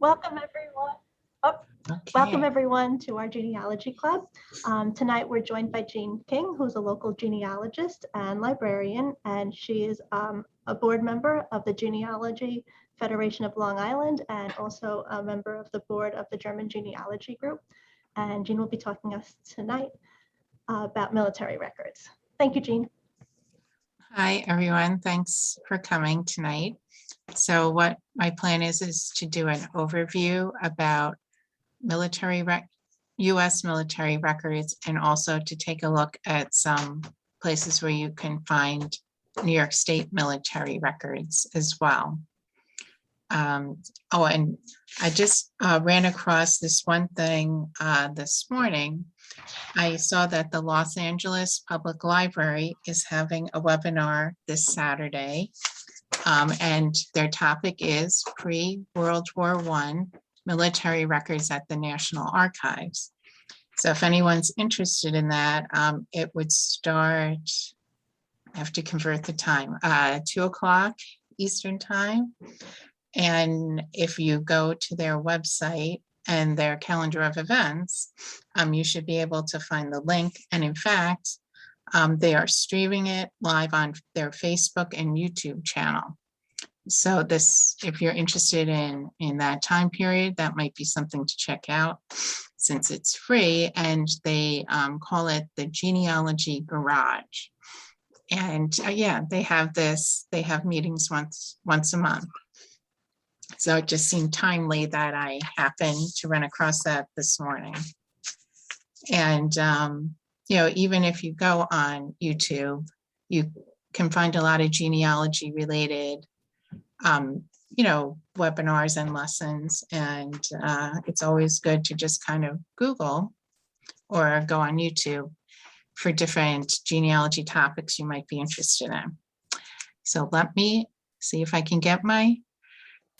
Welcome everyone. Oh, Welcome Okay. everyone to our Genealogy Club. Tonight we're joined by Jean King, who's a local genealogist and librarian, and she is a board member of the Genealogy Federation of Long Island and also a member of the board of the German Genealogy Group. And Jean will be talking to us tonight about military records. Thank you, Jean. Hi, everyone. Thanks for coming tonight. So what my plan is to do an overview about U.S. military records, and also to take a look at some places where you can find New York State military records as well. And I just ran across this one thing this morning. I saw that the Los Angeles Public Library is having a webinar this Saturday, and their topic is pre-World War I military records at the National Archives. So if anyone's interested in that, it would start, I have to convert the time, 2 o'clock Eastern time. And if you go to their website and their calendar of events, you should be able to find the link. And in fact, they are streaming it live on their Facebook and YouTube channel. So this, if you're interested in that time period, that might be something to check out since it's free. And they call it the Genealogy Garage. And yeah, they have meetings once a month. So it just seemed timely that I happened to run across that this morning. And, even if you go on YouTube, you can find a lot of genealogy related, webinars and lessons. And it's always good to just kind of Google or go on YouTube for different genealogy topics you might be interested in. So let me see if I can get my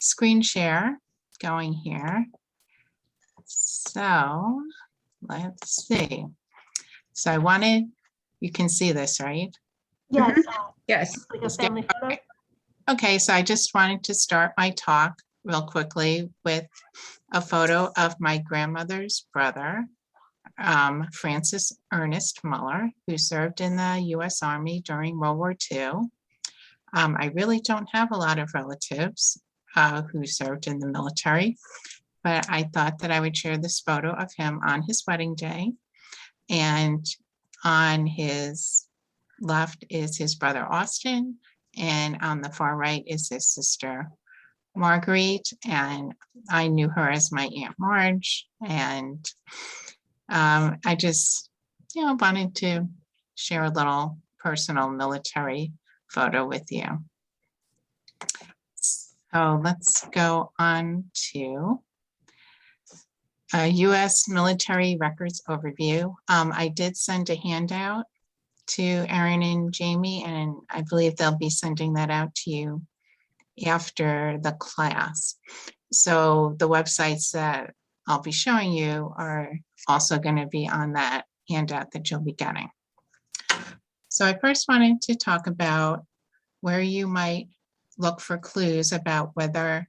screen share going here. So let's see. So you can see this, right? Yes. Yes. Like a family photo. Okay, so I just wanted to start my talk real quickly with a photo of my grandmother's brother, Francis Ernest Muller, who served in the U.S. Army during World War II. I really don't have a lot of relatives who served in the military, but I thought that I would share this photo of him on his wedding day. And on his left is his brother Austin, and on the far right is his sister Marguerite, and I knew her as my Aunt Marge. And I just wanted to share a little personal military photo with you. So let's go on to a U.S. military records overview. I did send a handout to Erin and Jamie, and I believe they'll be sending that out to you after the class. So the websites that I'll be showing you are also going to be on that handout that you'll be getting. So I first wanted to talk about where you might look for clues about whether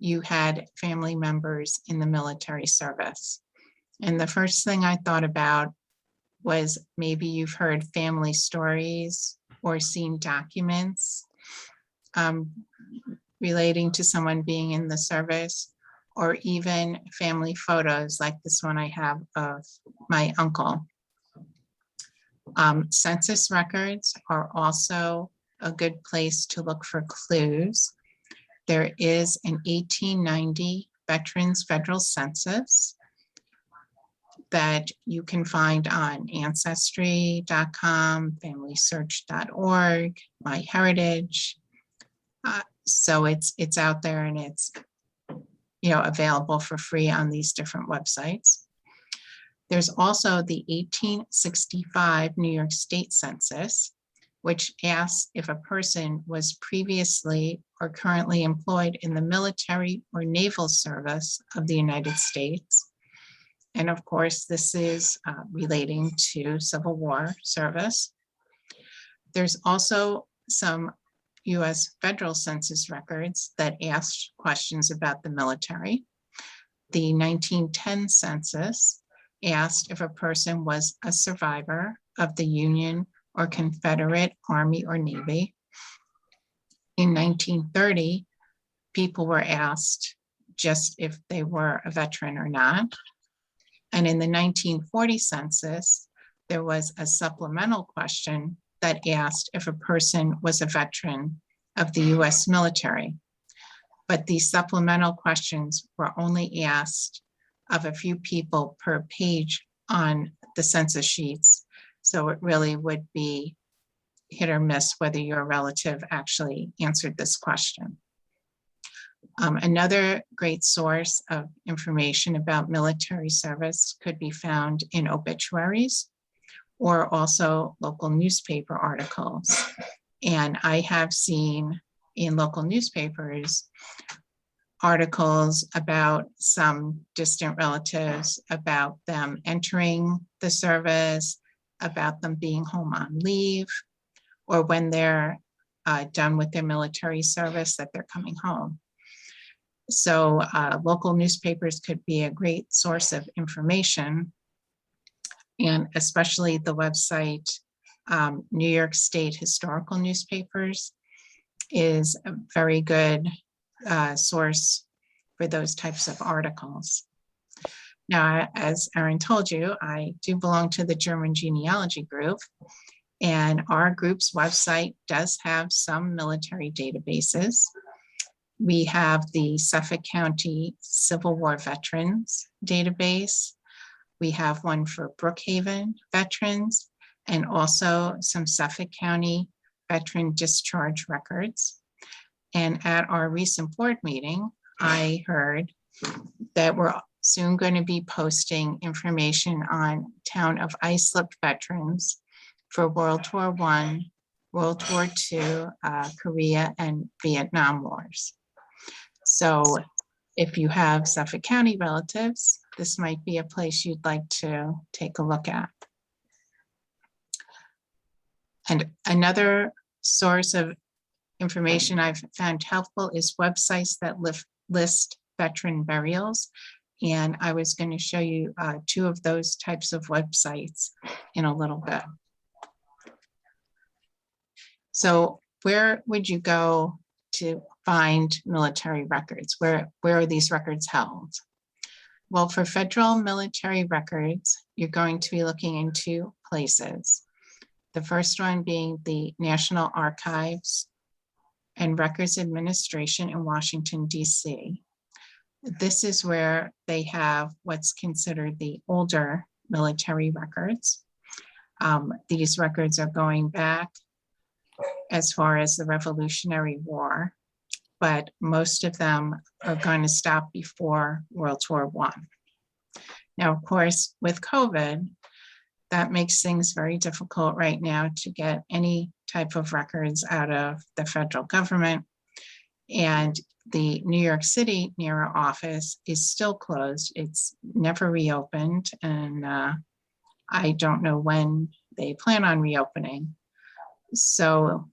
you had family members in the military service. And the first thing I thought about was maybe you've heard family stories or seen documents relating to someone being in the service, or even family photos like this one I have of my uncle. Census records are also a good place to look for clues. There is an 1890 Veterans Federal Census that you can find on Ancestrycom, FamilySearch.org, MyHeritage. So it's out there, and it's available for free on these different websites. There's also the 1865 New York State Census, which asks if a person was previously or currently employed in the military or naval service of the United States. And of course, this is relating to Civil War service. There's also some U.S. federal census records that ask questions about the military. the 1910 census asked if a person was a survivor of the Union or Confederate Army or Navy. In 1930, people were asked just if they were a veteran or not. And in the 1940 census, there was a supplemental question that asked if a person was a veteran of the US military. But these supplemental questions were only asked of a few people per page on the census sheets. So it really would be hit or miss whether your relative actually answered this question. Another great source of information about military service could be found in obituaries or also local newspaper articles. And I have seen in local newspapers articles about some distant relatives, about them entering the service, about them being home on leave, or when they're done with their military service that they're coming home. So local newspapers could be a great source of information, and especially the website New York State Historical Newspapers is a very good source for those types of articles. Now, as Erin told you, I do belong to the German genealogy group, and our group's website does have some military databases. We have the Suffolk County Civil War Veterans database. We have one for Brookhaven veterans, and also some Suffolk County veteran discharge records. And at our recent board meeting, I heard that we're soon going to be posting information on town of Islip veterans for World War I, World War II, Korea, and Vietnam Wars. So if you have Suffolk County relatives, this might be a place you'd like to take a look at. And another source of information I've found helpful is websites that list veteran burials. And I was going to show you two of those types of websites in a little bit. So where would you go to find military records? Where are these records held? Well, for federal military records, you're going to be looking in two places. The first one being the National Archives and Records Administration in Washington, D.C. This is where they have what's considered the older military records. These records are going back as far as the Revolutionary War, but most of them are going to stop before World War I. Now, of course, with COVID, that makes things very difficult right now to get any type of records out of the federal government. And the New York City NARA office is still closed. It's never reopened, and I don't know when they plan on reopening. So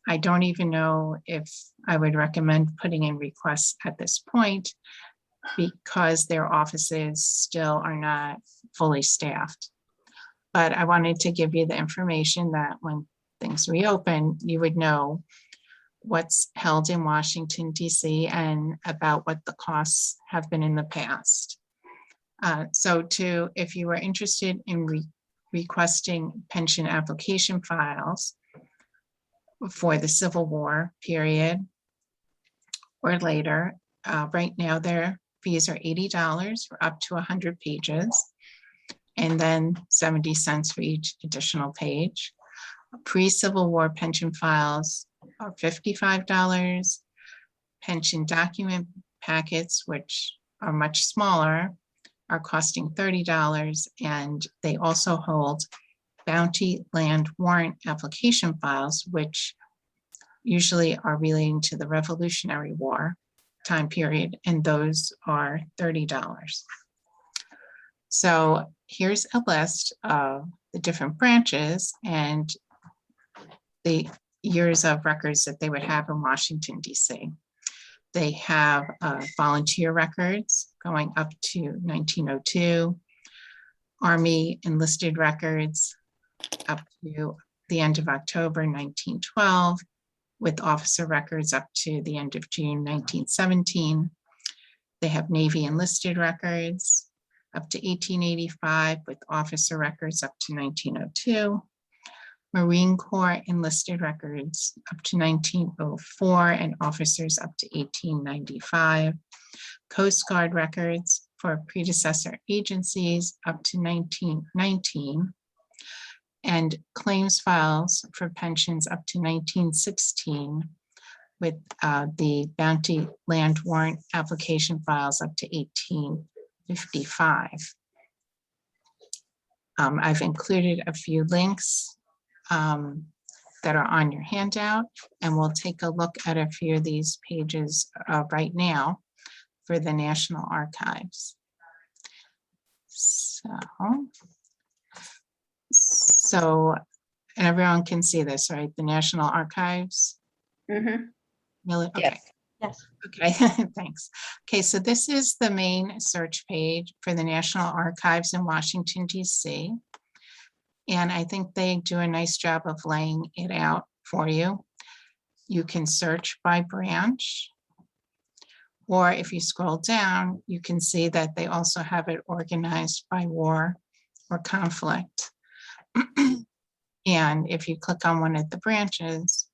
I don't even know if I would recommend putting in requests at this point because their offices still are not fully staffed. But I wanted to give you the information that when things reopen, you would know what's held in Washington, D.C. and about what the costs have been in the past. So if you were interested in requesting pension application files for the Civil War period or later, right now their fees are $80 for up to 100 pages, and then 70 cents for each additional page. Pre-Civil War pension files are $55. Pension document packets, which are much smaller, are costing $30, and they also hold bounty land warrant application files, which usually are relating to the Revolutionary War time period, and those are $30. So here's a list of the different branches and the years of records that they would have in Washington, D.C. They have volunteer records going up to 1902, Army enlisted records up to the end of October 1912, with officer records up to the end of June 1917. They have Navy enlisted records up to 1885, with officer records up to 1902. Marine Corps enlisted records up to 1904 and officers up to 1895. Coast Guard records for predecessor agencies up to 1919. And claims files for pensions up to 1916, with the bounty land warrant application files up to 1855. I've included a few links that are on your handout, and we'll take a look at a few of these pages right now for the National Archives. So everyone can see this, right? The National Archives. Mm-hmm. Really? Okay. Yes. Okay, thanks. Okay, so this is the main search page for the National Archives in Washington, D.C. And I think they do a nice job of laying it out for you. You can search by branch, or if you scroll down, you can see that they also have it organized by war or conflict. And if you click on one of the branches,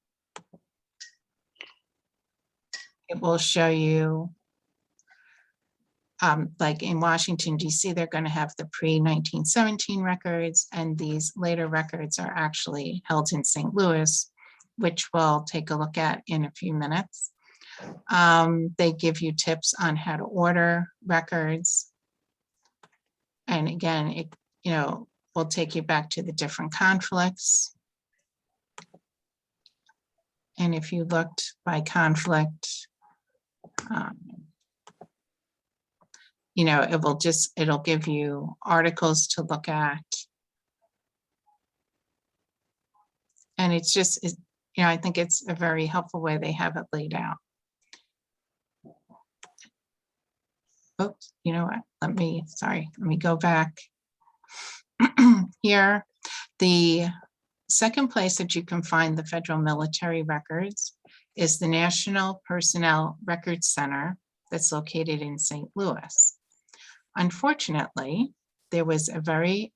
it will show you, like in Washington, D.C., they're going to have the pre-1917 records, and these later records are actually held in St. Louis, which we'll take a look at in a few minutes. They give you tips on how to order records. And again, it, will take you back to the different conflicts. And if you looked by conflict, it'll give you articles to look at. And it's just, I think it's a very helpful way they have it laid out. Oops, you know what? Let me go back. Here, the second place that you can find the federal military records is the National Personnel Records Center that's located in St. Louis. Unfortunately, there was a very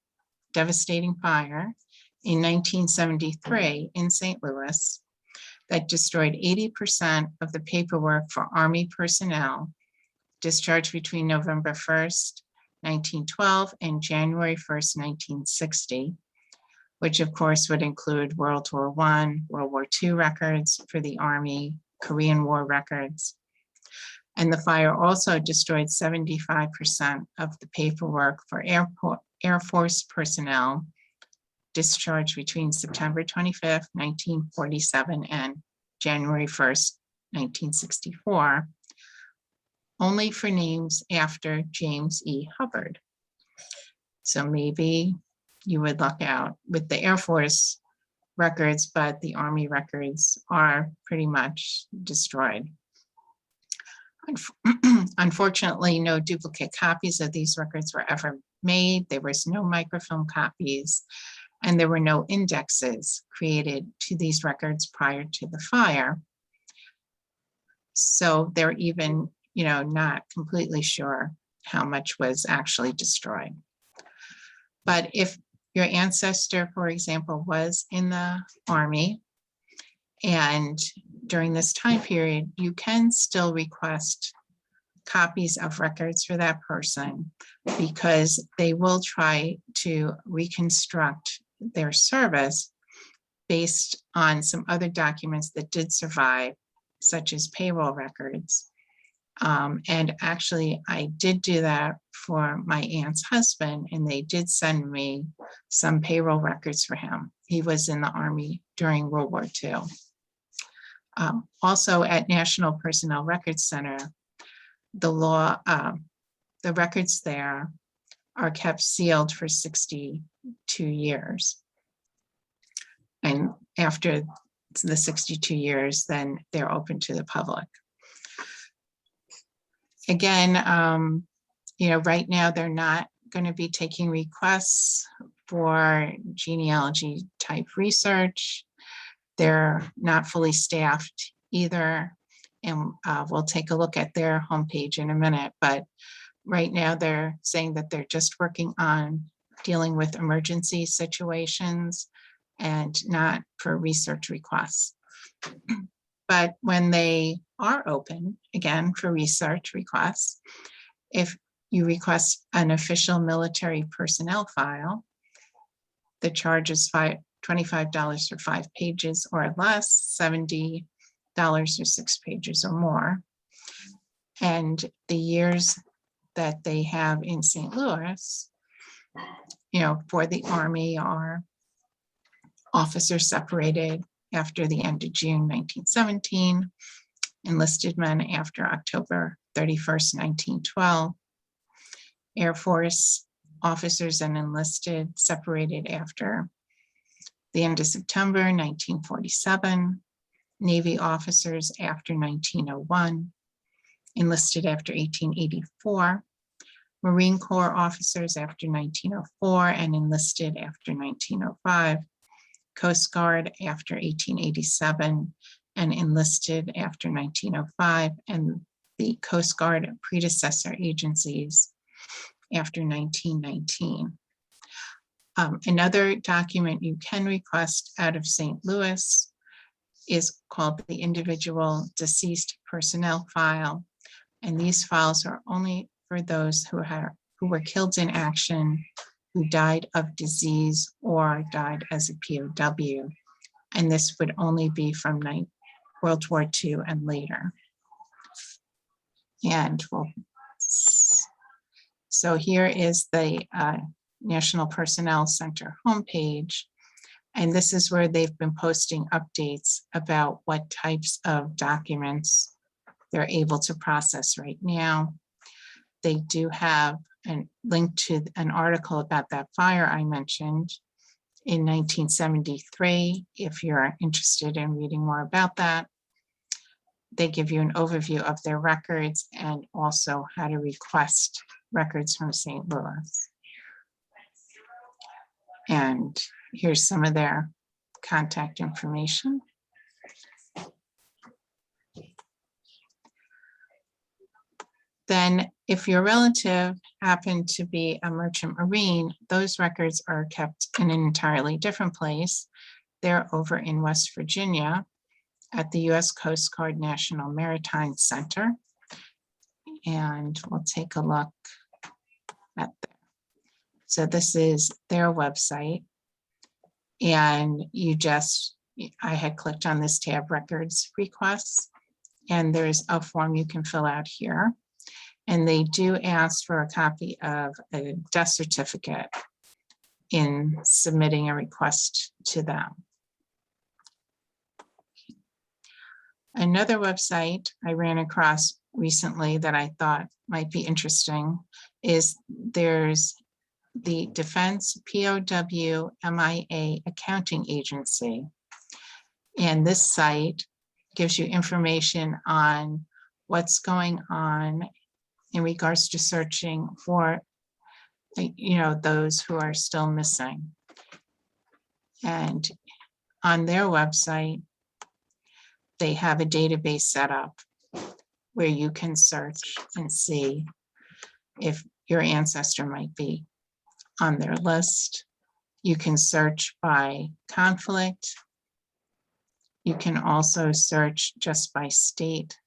devastating fire in 1973 in St. Louis that destroyed 80% of the paperwork for Army personnel discharged between November 1st, 1912 and January 1st, 1960, which of course would include World War I, World War II records for the Army, Korean War records. And the fire also destroyed 75% of the paperwork for Air Force personnel discharged between September 25th, 1947 and January 1st, 1964, only for names after James E. Hubbard. So maybe you would look out with the Air Force records, but the Army records are pretty much destroyed. Unfortunately, no duplicate copies of these records were ever made. There was no microfilm copies, and there were no indexes created to these records prior to the fire. So they're even, not completely sure how much was actually destroyed. But if your ancestor, for example, was in the Army, and during this time period, you can still request copies of records for that person, because they will try to reconstruct their service based on some other documents that did survive, such as payroll records. And actually, I did do that for my aunt's husband, and they did send me some payroll records for him. He was in the Army during World War II. Also at National Personnel Records Center, the records there are kept sealed for 62 years. And after the 62 years, then they're open to the public. Again, right now they're not going to be taking requests for genealogy type research. They're not fully staffed either. And we'll take a look at their homepage in a minute. But right now they're saying that they're just working on dealing with emergency situations and not for research requests. But when they are open, again, for research requests, if you request an official military personnel file, the charge is $25 for 5 pages or less, $70 for 6 pages or more. And the years that they have in St. Louis, for the Army are officers separated after the end of June 1917, enlisted men after October 31st, 1912, Air Force officers and enlisted separated after the end of September 1947, Navy officers after 1901, enlisted after 1884, Marine Corps officers after 1904 and enlisted after 1905, Coast Guard after 1887 and enlisted after 1905, and the Coast Guard predecessor agencies after 1919. Another document you can request out of St. Louis is called the Individual Deceased Personnel File. And these files are only for those who were killed in action, who died of disease or died as a POW. And this would only be from World War II and later. And so here is the National Personnel Center homepage. And this is where they've been posting updates about what types of documents they're able to process right now. They do have a link to an article about that fire I mentioned in 1973, if you're interested in reading more about that. They give you an overview of their records and also how to request records from St. Louis. And here's some of their contact information. Then if your relative happened to be a merchant marine, those records are kept in an entirely different place. They're over in West Virginia at the U.S. Coast Guard National Maritime Center. And we'll take a look at that. So this is their website. And I had clicked on this tab, Records Requests, and there's a form you can fill out here. And they do ask for a copy of a death certificate in submitting a request to them. Another website I ran across recently that I thought might be interesting is there's the Defense POWMIA Accounting Agency. And this site gives you information on what's going on in regards to searching for, those who are still missing. And on their website, they have a database set up where you can search and see if your ancestor might be on their list. You can search by conflict. You can also search just by state.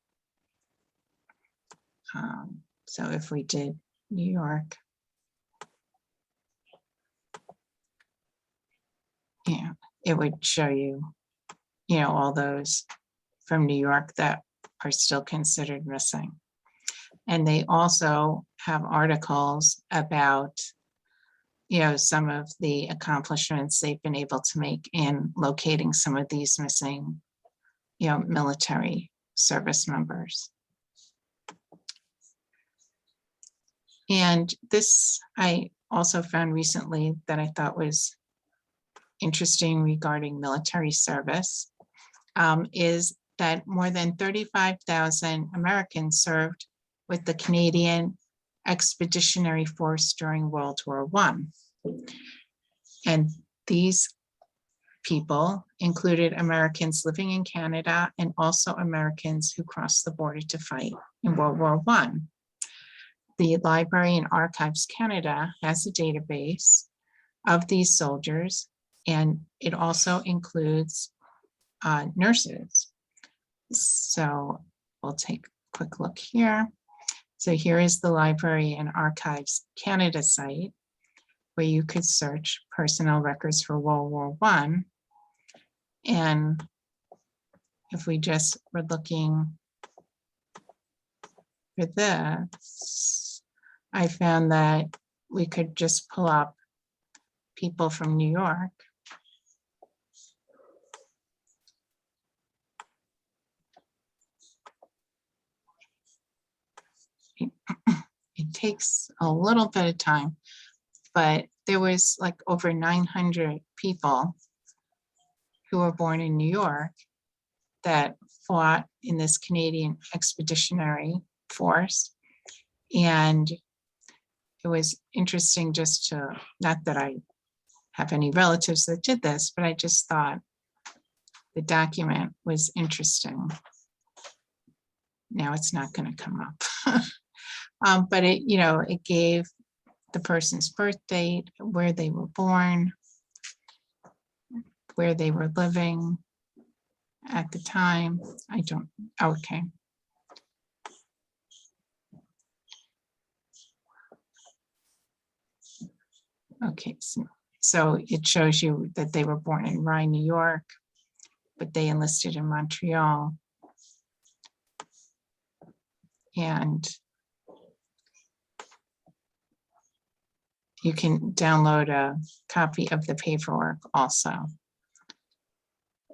So if we did New York, it would show you, all those from New York that are still considered missing. And they also have articles about, some of the accomplishments they've been able to make in locating some of these missing, military service members. And this I also found recently that I thought was interesting regarding military service, is that more than 35,000 Americans served with the Canadian Expeditionary Force during World War I. And these people included Americans living in Canada and also Americans who crossed the border to fight in World War I. The Library and Archives Canada has a database of these soldiers, and it also includes nurses. So we'll take a quick look here. So here is the Library and Archives Canada site, where you could search personnel records for World War I. And if we just were looking for this, I found that we could just pull up people from New York. It takes a little bit of time, but there was like over 900 people who were born in New York that fought in this Canadian Expeditionary Force. And it was interesting just to, not that I have any relatives that did this, but I just thought the document was interesting. Now it's not going to come up. But it, you know, it gave the person's birth date, where they were born, where they were living at the time. I don't, okay. Okay, so it shows you that they were born in Rye, New York, but they enlisted in Montreal. And you can download a copy of the paperwork also.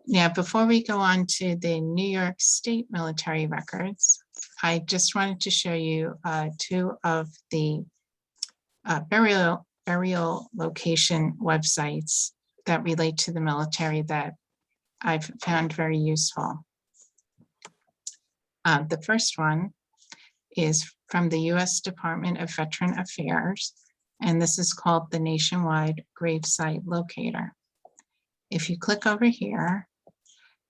Now, before we go on to the New York State military records, I just wanted to show you two of the burial location websites that relate to the military that I've found very useful. The first one is from the U.S. Department of Veteran Affairs, and this is called the Nationwide Gravesite Locator. If you click over here,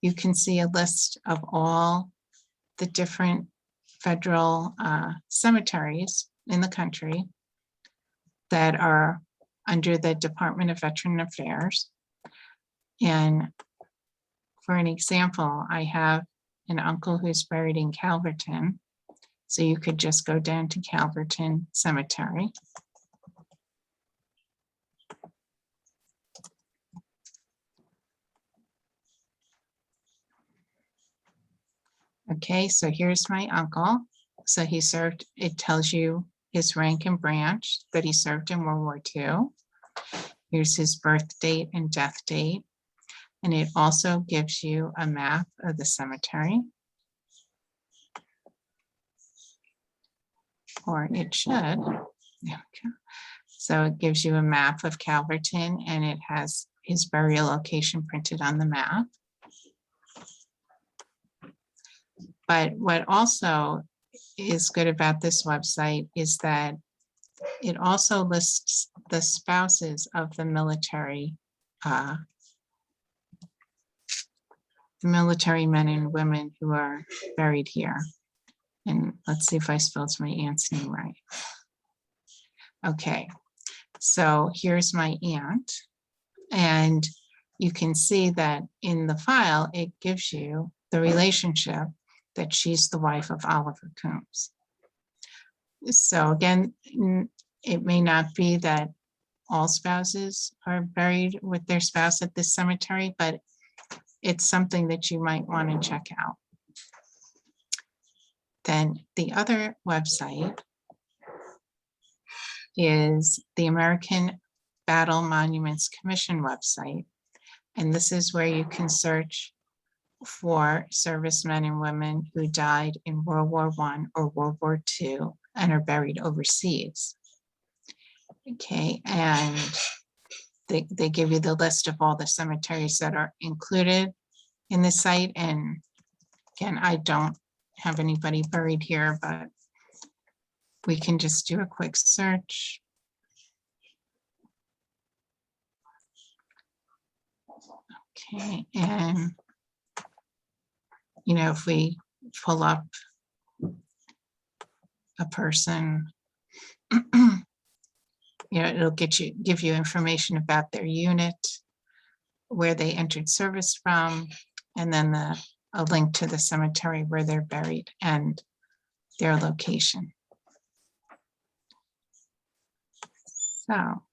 you can see a list of all the different federal cemeteries in the country that are under the Department of Veteran Affairs. And for an example, I have an uncle who's buried in Calverton. So you could just go down to Calverton Cemetery. Okay, so here's my uncle. So he served, it tells you his rank and branch that he served in World War II. Here's his birth date and death date. And it also gives you a map of the cemetery. Or it should. There we go. So it gives you a map of Calverton, and it has his burial location printed on the map. But what also is good about this website is that it also lists the spouses of the military men and women who are buried here. And let's see if I spelled my aunt's name right. Okay, so here's my aunt. And you can see that in the file, it gives you the relationship that she's the wife of Oliver Coombs. So again, it may not be that all spouses are buried with their spouse at this cemetery, but it's something that you might want to check out. Then the other website is the American Battle Monuments Commission website. And this is where you can search for servicemen and women who died in World War I or World War II and are buried overseas. Okay, and they give you the list of all the cemeteries that are included in the site. And again, I don't have anybody buried here, but we can just do a quick search. Okay, and if we pull up a person, it'll give you information about their unit, where they entered service from, and then a link to the cemetery where they're buried and their location. So,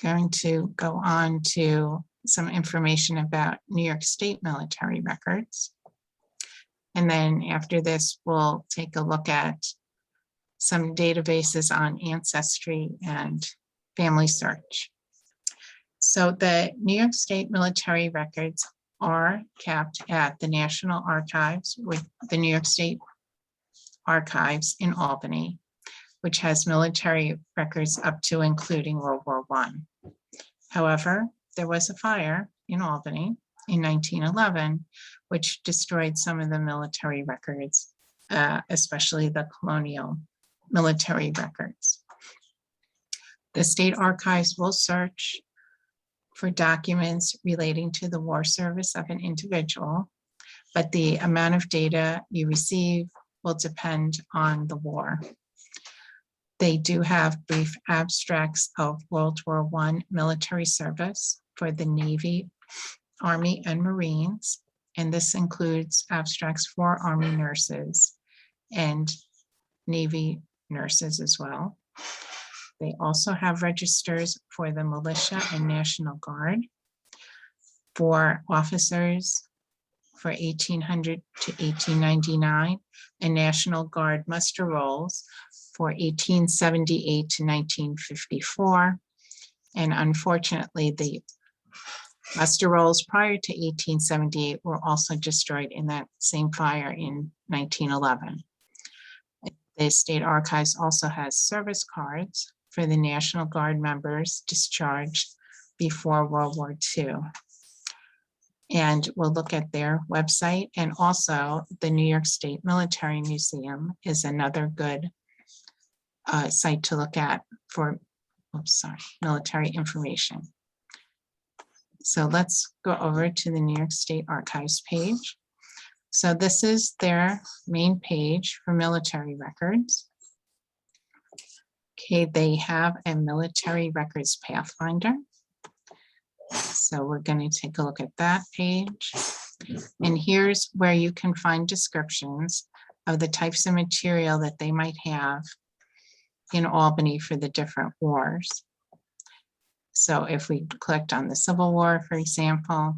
going to go on to some information about New York State military records. And then after this, we'll take a look at some databases on Ancestry and FamilySearch. So the New York State military records are kept at the National Archives with the New York State Archives in Albany, which has military records up to including World War I. However, there was a fire in Albany in 1911, which destroyed some of the military records, especially the colonial military records. The state archives will search for documents relating to the war service of an individual, but the amount of data you receive will depend on the war. They do have brief abstracts of World War I military service for the Navy, Army, and Marines, and this includes abstracts for Army nurses and Navy nurses as well. They also have registers for the militia and National Guard, for officers for 1800 to 1899, and National Guard muster rolls for 1878 to 1954. And unfortunately, the muster rolls prior to 1878 were also destroyed in that same fire in 1911. The State Archives also has service cards for the National Guard members discharged before World War II. And we'll look at their website, and also the New York State Military Museum is another good site to look at for military information. So let's go over to the New York State Archives page. So this is their main page for military records. Okay, they have a military records pathfinder. So we're going to take a look at that page. And here's where you can find descriptions of the types of material that they might have in Albany for the different wars. So if we clicked on the Civil War, for example,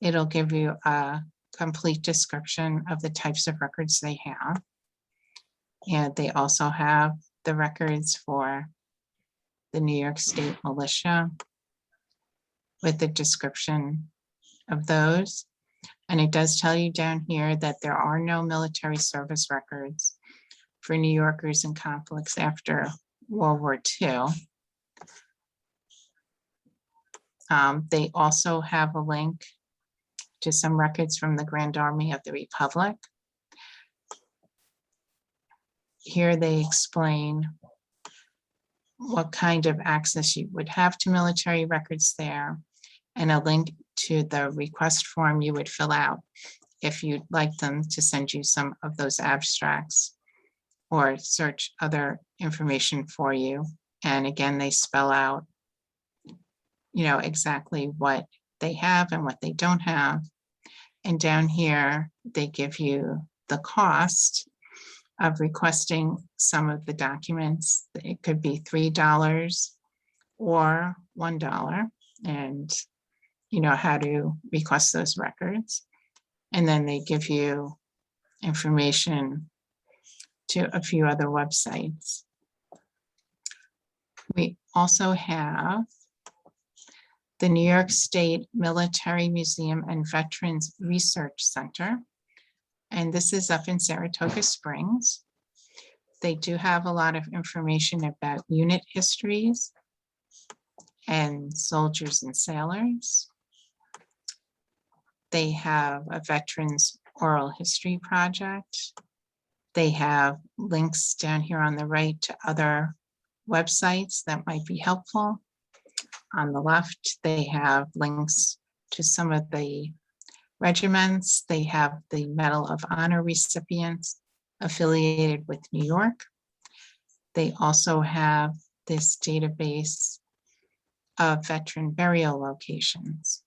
it'll give you a complete description of the types of records they have. And they also have the records for the New York State Militia with the description of those. And it does tell you down here that there are no military service records for New Yorkers in conflicts after World War II. They also have a link to some records from the Grand Army of the Republic. Here they explain what kind of access you would have to military records there, and a link to the request form you would fill out if you'd like them to send you some of those abstracts or search other information for you. And again, they spell out, exactly what they have and what they don't have. And down here, they give you the cost of requesting some of the documents. It could be $3 or $1, and how to request those records. And then they give you information to a few other websites. We also have the New York State Military Museum and Veterans Research Center. And this is up in Saratoga Springs. They do have a lot of information about unit histories and soldiers and sailors. They have a Veterans Oral History Project. They have links down here on the right to other websites that might be helpful. On the left, they have links to some of the regiments. They have the Medal of Honor recipients affiliated with New York. They also have this database of veteran burial locations.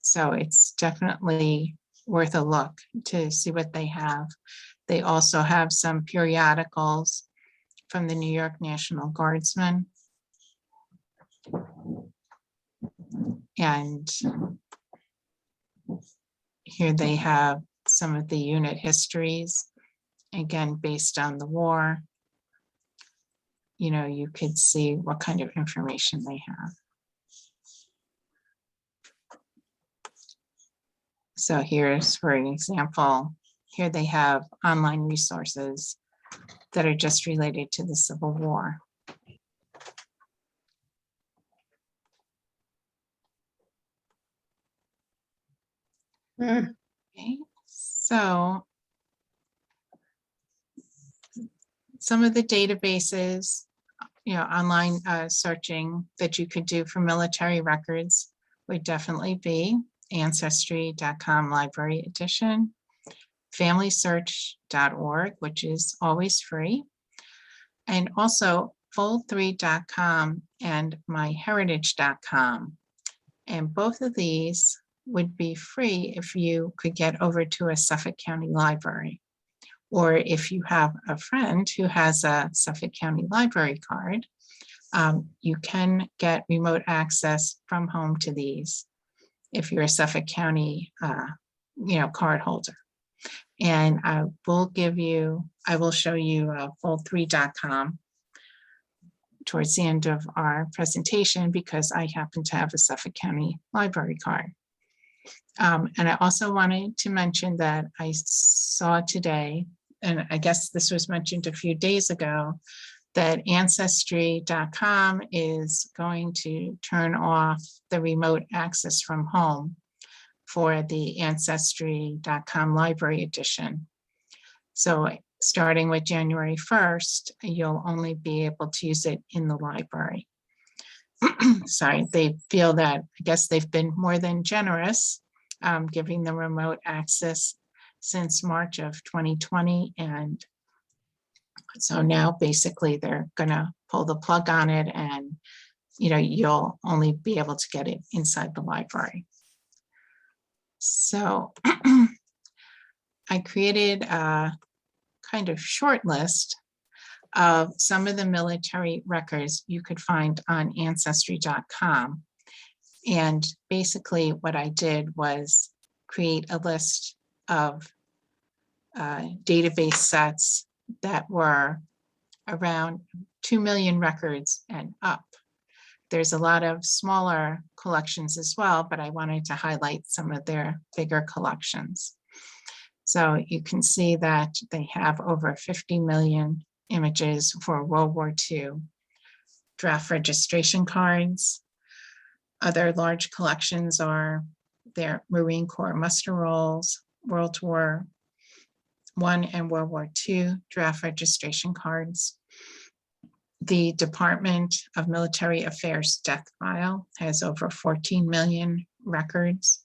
So it's definitely worth a look to see what they have. They also have some periodicals from the New York National Guardsmen. And here they have some of the unit histories, again, based on the war. You know, you could see what kind of information they have. So here's, for an example, here they have online resources that are just related to the Civil War. Okay, so some of the databases, you know, online searching that you could do for military records would definitely be Ancestry.com Library Edition, FamilySearch.org, which is always free, and also Fold3.com and MyHeritage.com. And both of these would be free if you could get over to a Suffolk County library, or if you have a friend who has a Suffolk County library card, you can get remote access from home to these if you're a Suffolk County card holder. And I will show you Fold3.com towards the end of our presentation because I happen to have a Suffolk County library card. And I also wanted to mention that I saw today, and I guess this was mentioned a few days ago, that Ancestry.com is going to turn off the remote access from home for the Ancestry.com Library Edition. So starting with January 1st, you'll only be able to use it in the library. Sorry, they feel that, I guess they've been more than generous, giving them remote access since March of 2020. And so now basically they're gonna pull the plug on it, and you'll only be able to get it inside the library. So I created a kind of short list of some of the military records you could find on Ancestry.com. And basically what I did was create a list of database sets that were around 2 million records and up. There's a lot of smaller collections as well, but I wanted to highlight some of their bigger collections. So you can see that they have over 50 million images for World War II draft registration cards. Other large collections are their Marine Corps muster rolls, World War I and World War II draft registration cards. The Department of Military Affairs death file has over 14 million records.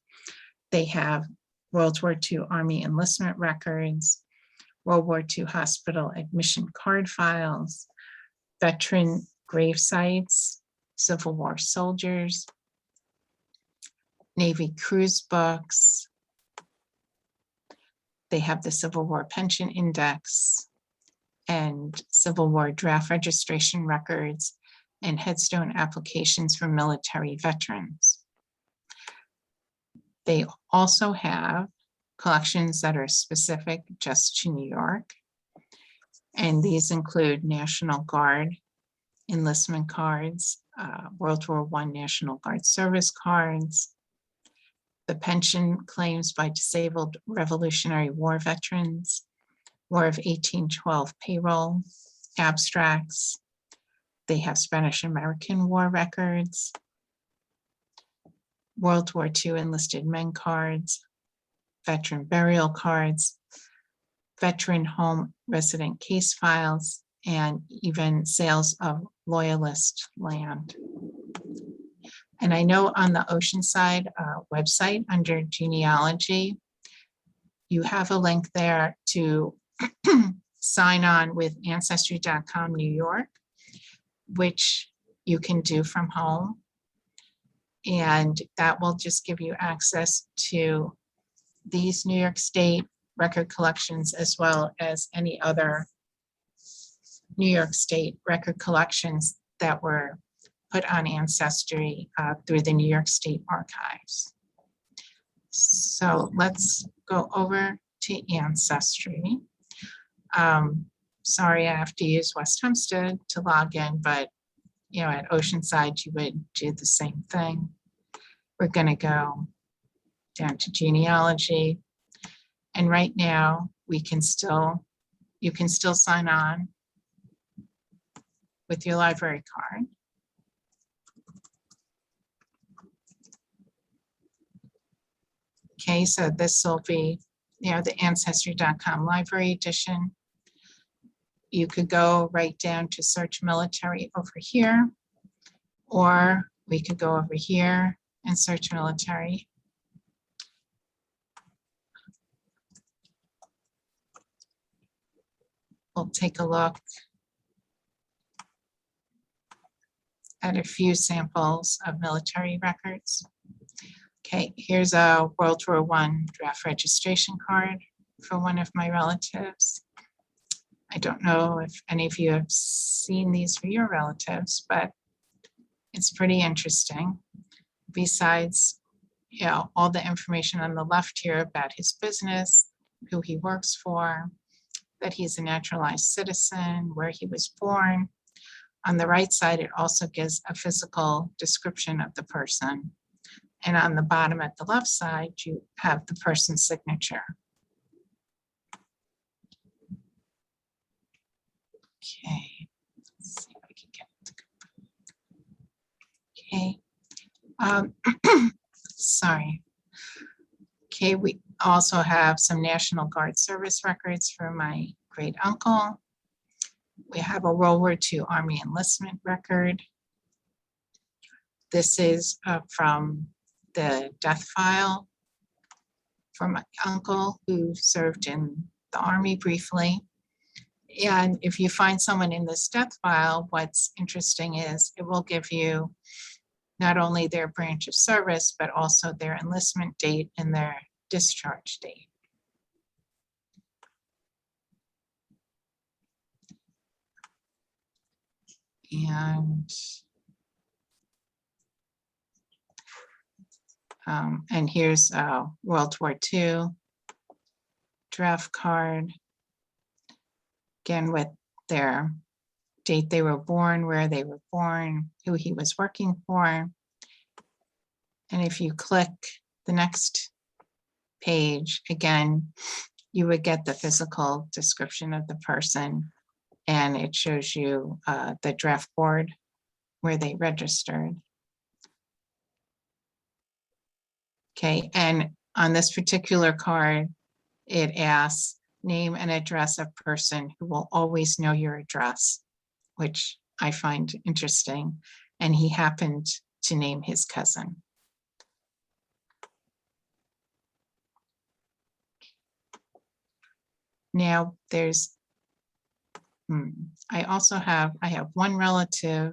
They have World War II Army enlistment records, World War II hospital admission card files, veteran grave sites, Civil War soldiers, Navy cruise books. They have the Civil War Pension Index and Civil War draft registration records and headstone applications for military veterans. They also have collections that are specific just to New York. And these include National Guard enlistment cards, World War I National Guard service cards, the pension claims by disabled Revolutionary War veterans, War of 1812 payroll abstracts. They have Spanish-American War records, World War II enlisted men cards, veteran burial cards, veteran home resident case files, and even sales of loyalist land. And I know on the Oceanside website under genealogy, you have a link there to sign on with Ancestry.com New York, which you can do from home. And that will just give you access to these New York State record collections, as well as any other New York State record collections that were put on Ancestry through the New York State Archives. So let's go over to Ancestry. Sorry, I have to use West Hempstead to log in, but at Oceanside, you would do the same thing. We're going to go down to genealogy. And right now, you can still sign on with your library card. Okay, so this will be, the Ancestry.com library edition. You could go right down to search military over here, or we could go over here and search military. We'll take a look at a few samples of military records. Okay, here's a World War I draft registration card for one of my relatives. I don't know if any of you have seen these for your relatives, but it's pretty interesting. Besides, all the information on the left here about his business, who he works for, that he's a naturalized citizen, where he was born. On the right side, it also gives a physical description of the person. And on the bottom at the left side, you have the person's signature. Okay, let's see if I can get it to go. Okay, sorry. Okay, we also have some National Guard service records for my great uncle. We have a World War II Army enlistment record. This is from the death file for my uncle who served in the Army briefly. And if you find someone in this death file, what's interesting is it will give you not only their branch of service, but also their enlistment date and their discharge date. And here's World War II draft card, again with their date they were born, where they were born, who he was working for. And if you click the next page, again, you would get the physical description of the person, and it shows you the draft board where they registered. Okay, and on this particular card, it asks name and address of person who will always know your address, which I find interesting. And he happened to name his cousin. Now there's, I have one relative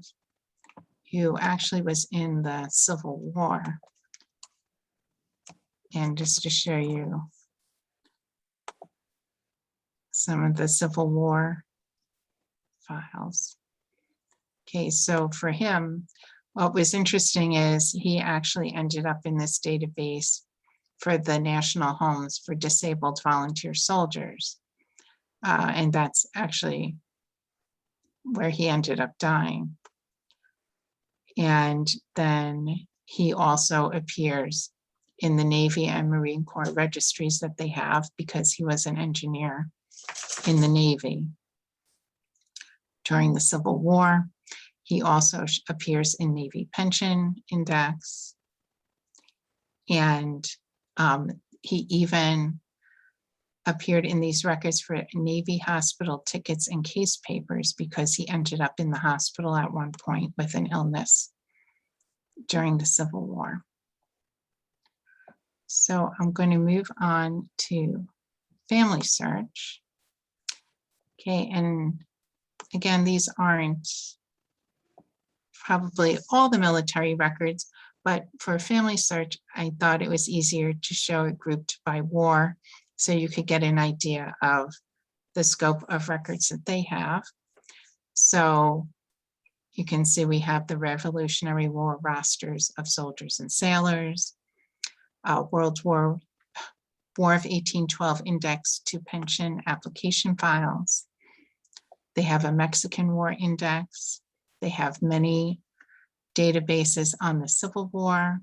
who actually was in the Civil War. And just to show you some of the Civil War files. Okay, so for him, what was interesting is he actually ended up in this database for the National Homes for Disabled Volunteer Soldiers. And that's actually where he ended up dying. And then he also appears in the Navy and Marine Corps registries that they have, because he was an engineer in the Navy during the Civil War. He also appears in Navy Pension Index. And he even appeared in these records for Navy hospital tickets and case papers because he ended up in the hospital at one point with an illness during the Civil War. So I'm going to move on to FamilySearch. Okay, and again, these aren't probably all the military records, but for FamilySearch, I thought it was easier to show it grouped by war so you could get an idea of the scope of records that they have. So you can see we have the Revolutionary War rosters of soldiers and sailors, World War of 1812 index to pension application files. They have a Mexican War index. They have many databases on the Civil War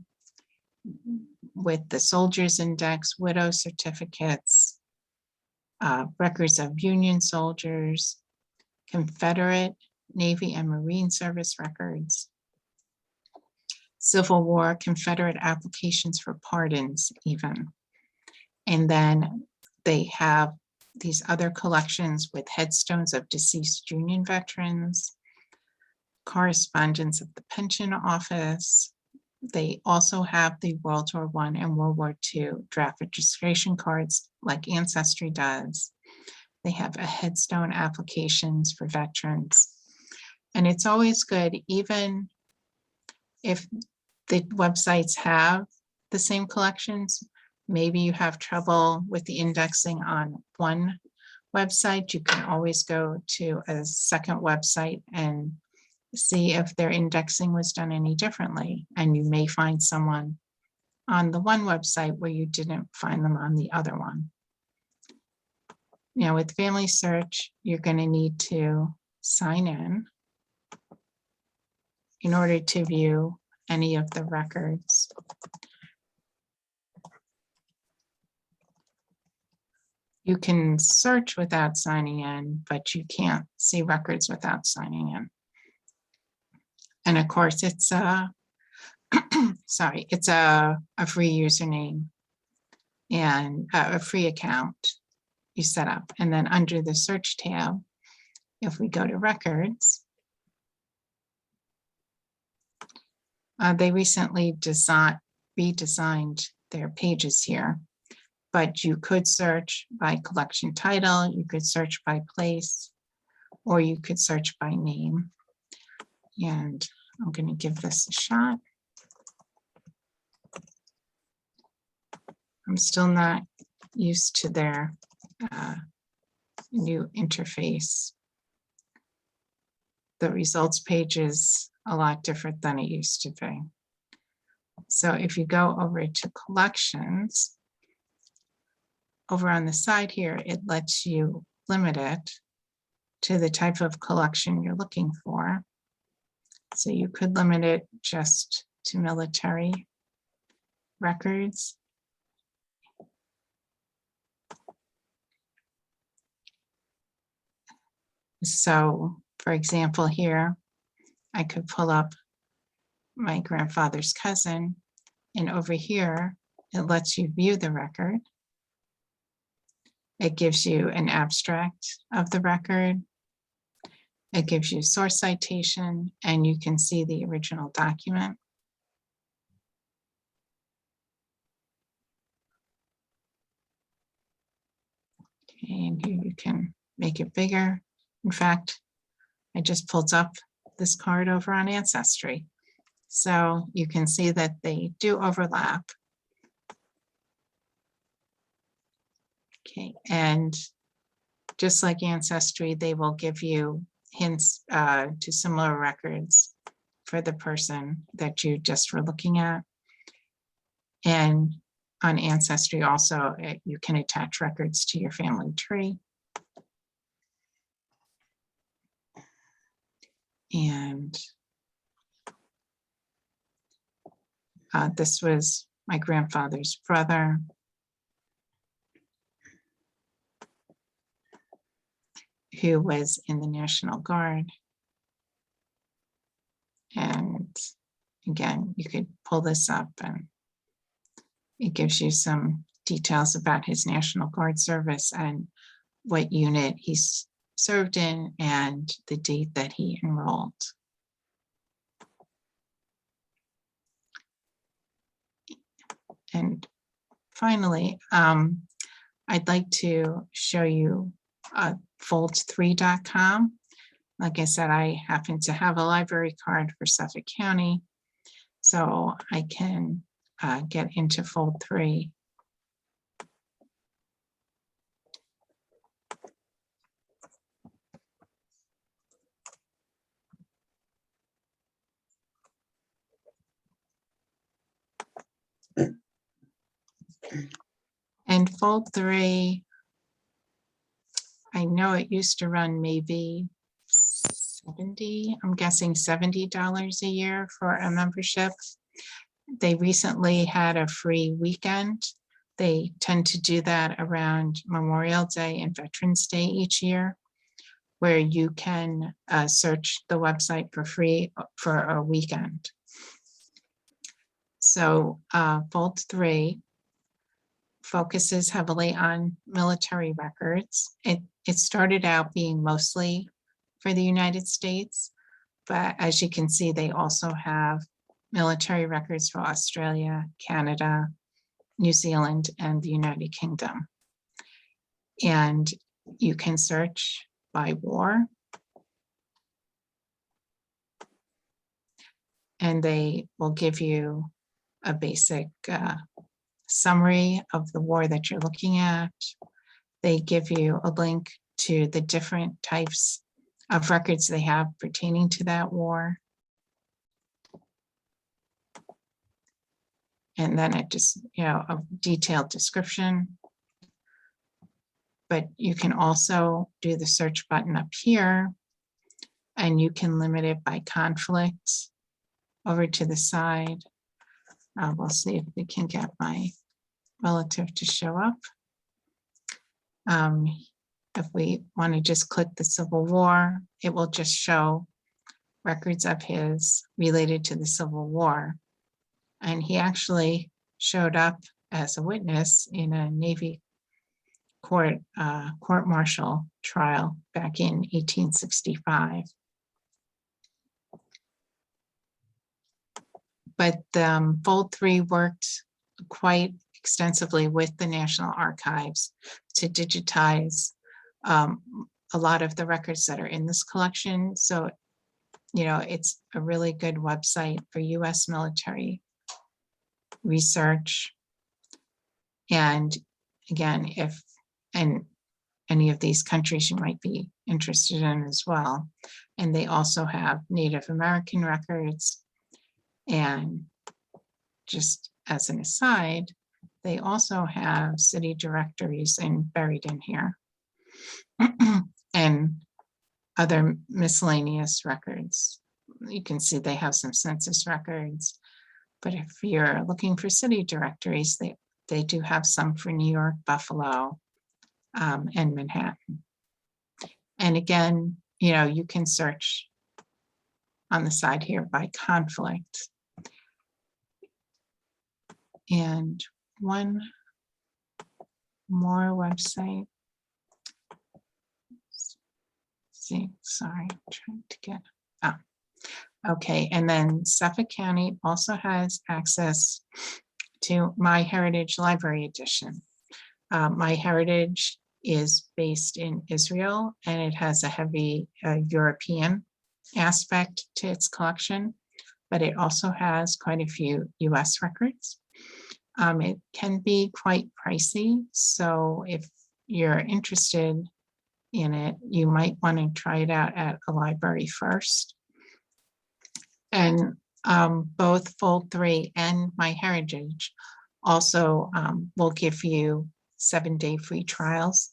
with the Soldiers Index, widow certificates, records of Union soldiers, Confederate, Navy and Marine Service records, Civil War, Confederate applications for pardons even. And then they have these other collections with headstones of deceased Union veterans, correspondence of the pension office. They also have the World War I and World War II draft registration cards like Ancestry does. They have a headstone applications for veterans. And it's always good, even if the websites have the same collections, maybe you have trouble with the indexing on one website, you can always go to a second website and see if their indexing was done any differently. And you may find someone on the one website where you didn't find them on the other one. Now with FamilySearch, you're going to need to sign in order to view any of the records. You can search without signing in, but you can't see records without signing in. And of course, it's a sorry, it's a free username and a free account you set up. And then under the search tab, if we go to records, they recently redesigned their pages here, but you could search by collection title, you could search by place, or you could search by name. And I'm going to give this a shot. I'm still not used to their new interface. The results page is a lot different than it used to be. So if you go over to collections, over on the side here, it lets you limit it to the type of collection you're looking for. So you could limit it just to military records. So, for example, here, I could pull up my grandfather's cousin, and over here, it lets you view the record. It gives you an abstract of the record. It gives you source citation, and you can see the original document. Okay, and here you can make it bigger. In fact, I just pulled up this card over on Ancestry. So you can see that they do overlap. Okay, and just like Ancestry, they will give you hints to similar records for the person that you just were looking at. And on Ancestry also, you can attach records to your family tree. And this was my grandfather's brother. Who was in the National Guard. And again, you could pull this up and it gives you some details about his National Guard service and what unit he's served in and the date that he enrolled. And finally, I'd like to show you fold3.com. Like I said, I happen to have a library card for Suffolk County, so I can get into Fold3. And Fold3, I know it used to run maybe I'm guessing $70 a year for a membership. They recently had a free weekend. They tend to do that around Memorial Day and Veterans Day each year, where you can search the website for free for a weekend. So Fold3 focuses heavily on military records. It started out being mostly for the United States, but as you can see, they also have military records for Australia, Canada, New Zealand, and the United Kingdom. And you can search by war. And they will give you a basic summary of the war that you're looking at. They give you a link to the different types of records they have pertaining to that war. And then it just, a detailed description. But you can also do the search button up here, and you can limit it by conflict over to the side. We'll see if we can get my relative to show up. If we want to just click the Civil War, it will just show records of his related to the Civil War. And he actually showed up as a witness in a Navy court-martial trial back in 1865. But Fold3 worked quite extensively with the National Archives to digitize a lot of the records that are in this collection. So, it's a really good website for US military research. And again, if any of these countries you might be interested in as well. And they also have Native American records. And just as an aside, they also have city directories buried in here and other miscellaneous records. You can see they have some census records, but if you're looking for city directories, they do have some for New York, Buffalo, and Manhattan. And again, you can search on the side here by conflict. And one more website. Sorry, I'm trying to get, okay. And then Suffolk County also has access to MyHeritage Library Edition. MyHeritage is based in Israel, and it has a heavy European aspect to its collection, but it also has quite a few US records. It can be quite pricey, so if you're interested in it, you might want to try it out at a library first. And both Fold3 and MyHeritage also will give you 7-day free trials,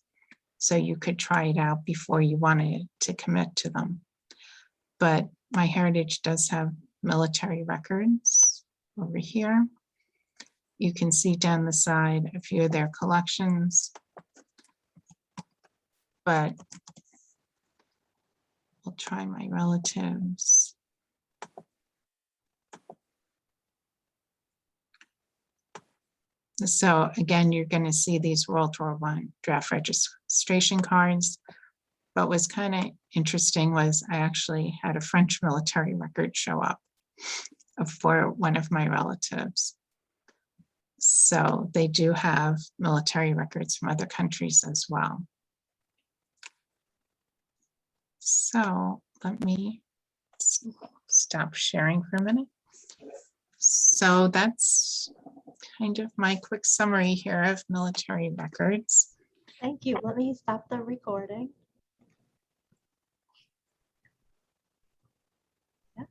so you could try it out before you wanted to commit to them. But MyHeritage does have military records over here. You can see down the side a few of their collections, but we'll try my relatives. So again, you're going to see these World War I draft registration cards. But what's kind of interesting was I actually had a French military record show up for one of my relatives. So they do have military records from other countries as well. So let me stop sharing for a minute. So that's kind of my quick summary here of military records. Thank you. Let me stop the recording. Yes.